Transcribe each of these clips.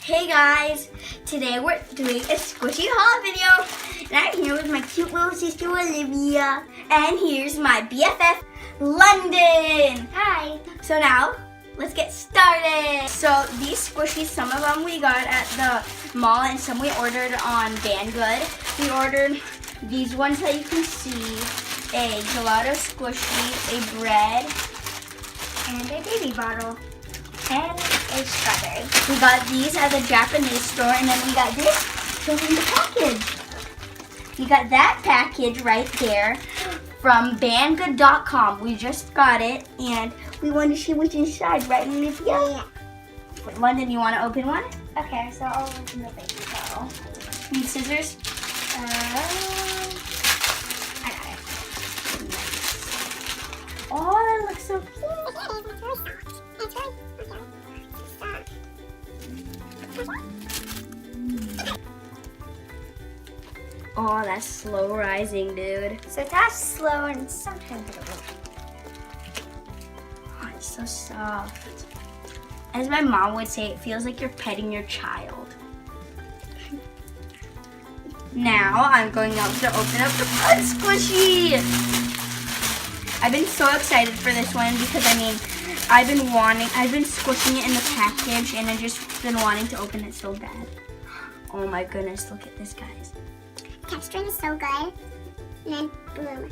Hey guys, today we're doing a squishy haul video, and I'm here with my cute little sister Olivia, and here's my BFF London. Hi. So now, let's get started. So these squishies, some of them we got at the mall and some we ordered on Banggood. We ordered these ones that you can see, a gelato squishy, a bread, and a baby bottle. And a strawberry. We got these at the Japanese store, and then we got this from the package. We got that package right there from Banggood.com. We just got it, and we want to see what's inside, right, Olivia? Yeah. London, you want to open one? Okay, so I'll open the baby bottle. Need scissors? I got it. Oh, that looks so cute. Oh, that's slow rising, dude. So that's slow and sometimes it'll work. Oh, it's so soft. As my mom would say, it feels like you're petting your child. Now I'm going out to open up the fun squishy. I've been so excited for this one because I've been squishing it in the package and I've just been wanting to open it so bad. Oh my goodness, look at this, guys. Texture is so good. And then boom.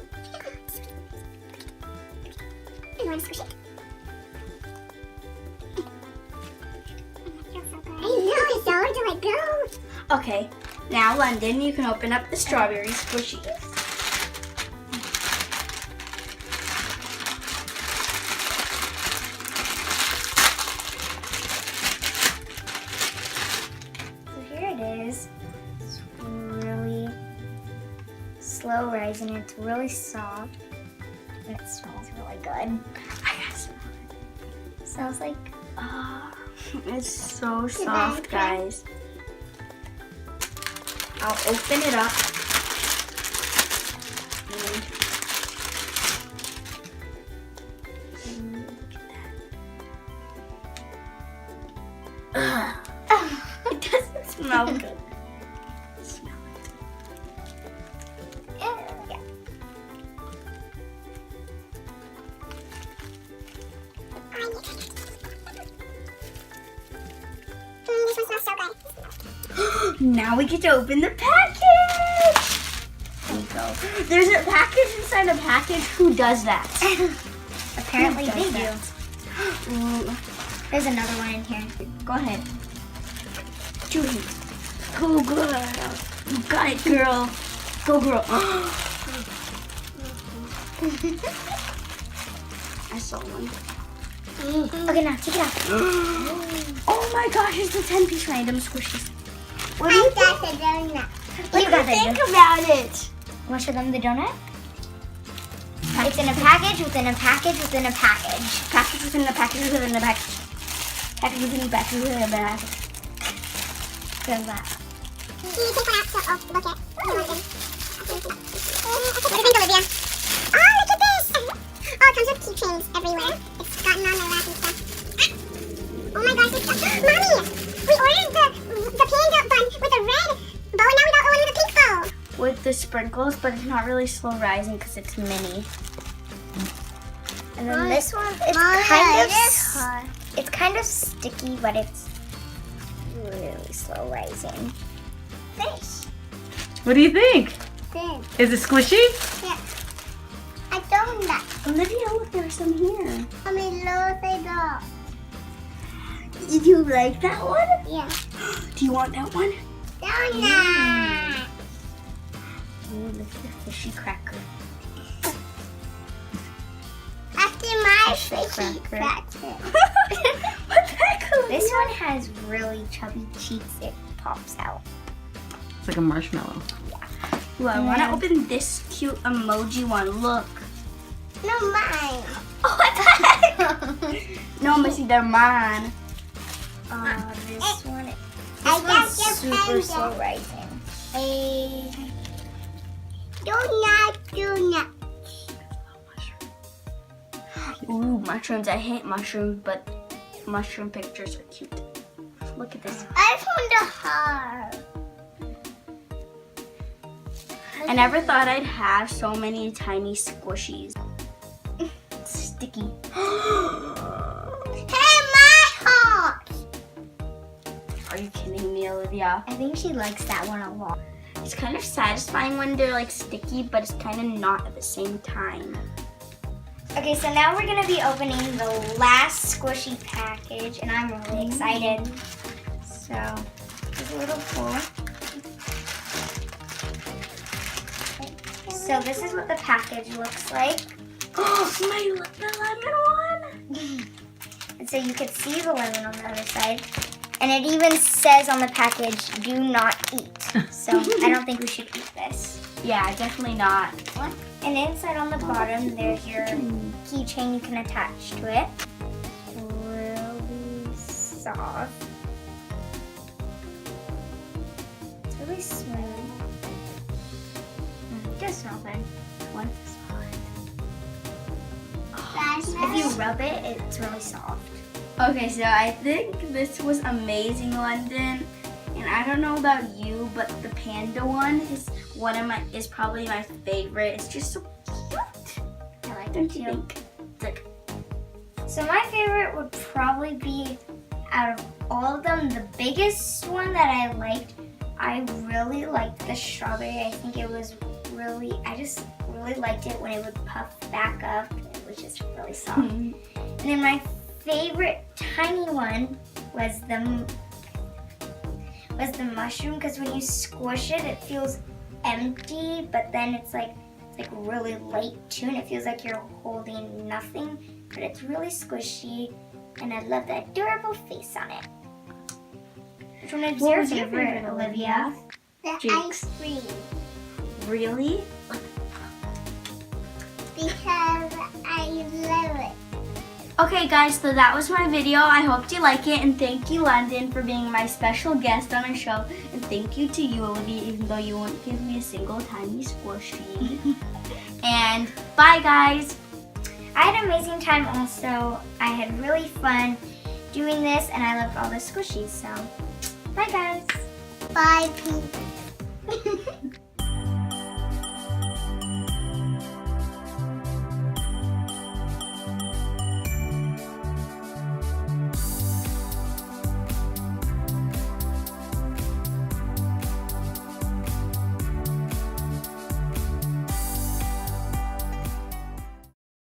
You want to squish it? I know, it's so delightful. Okay, now London, you can open up the strawberry squishies. It's really slow rising. It's really soft, and it smells really good. I gotta smell It smells like it's so soft, guys. I'll open it up. And look at that. It doesn't smell good. Smell it. yeah. This one smells so good. Now we get to open the package. There you go. There's a package inside a package. Who does that? Apparently Who does they that? do. Ooh. There's another one in here. Go ahead. Julie. Go, girl. You got it, girl. Go, girl. I saw one. Okay, now take it out. Oh my gosh, it's the 10-piece random squishies. What do I you got think? the donut. What do you think about it? Want to show them the donut? It's in a package within a package within a package. Package within a package within a package. Package within a package within a package. Look at that. Can you take one out so look at what do you think, Olivia? Oh, look at this! Oh, it comes with keychains everywhere. It's gotten on my lap and stuff. Oh my gosh, it's Mommy! We ordered the panda bun with a red bow, and now we got one with a pink bow. With the sprinkles, but it's not really slow rising because it's mini. And then this one, it's kind of sticky, but it's really slow rising. Fish. What do you think? Fish. Is it squishy? Yeah. A donut. Olivia, look, there's some here. Mommy, look at that. Did you like that one? Yeah. Do you want that one? Donut. Ooh, look at the fishy cracker. After my Fishy fishy cracker. cracker. What the heck, Olivia? This one has really chubby cheeks. It pops out. It's like a marshmallow. Ooh, I want to open this cute emoji one. Look. No, mine. Oh, what the heck? No, Missy, they're mine. This one, I got one's your super panda. slow rising. A donut. Ooh, mushrooms. I hate mushrooms, but mushroom pictures are cute. Look at this. I found a heart. I never thought I'd have so many tiny squishies. Sticky. Hey, my heart. Are you kidding me, Olivia? I think she likes that one a lot. It's kind of satisfying when they're like sticky, but it's kind of not at the same time. Okay, so now we're gonna be opening the last squishy package, and I'm really excited. So, there's a little pull. So this is what the package looks like. Oh, the lemon one! And so you could see the lemon on the other side. And it even says on the package, do not eat. So I don't think we should eat this. Yeah, definitely not. And inside on the bottom, there's your keychain you can attach to it. Really soft. It's really smooth. Just something. One If you rub it, it's really soft. Okay, so I think this was amazing, London. And I don't know about you, but the panda one is probably my favorite. It's just so cute. I like Don't it you too. think? It's like, So my favorite would probably be, out of all of them, the biggest one that I liked. I really liked the strawberry. I think it was I just really liked it when it would puff back up. It was just really soft. And then my favorite tiny one was the mushroom, because when you squish it, it feels empty, but then it's like really light too, and it feels like you're holding nothing, but it's really squishy, and I love the adorable face on it. Which one is your favorite, Olivia? The Jinx. ice cream. really? Because I love it. Okay guys, so that was my video. I hope you like it, and thank you, London, for being my special guest on our show. And thank you to you, Olivia, even though you won't give me a single tiny squishy. And bye guys. I had an amazing time also. I had really fun doing this, and I loved all the squishies, so bye guys. Bye, Pete.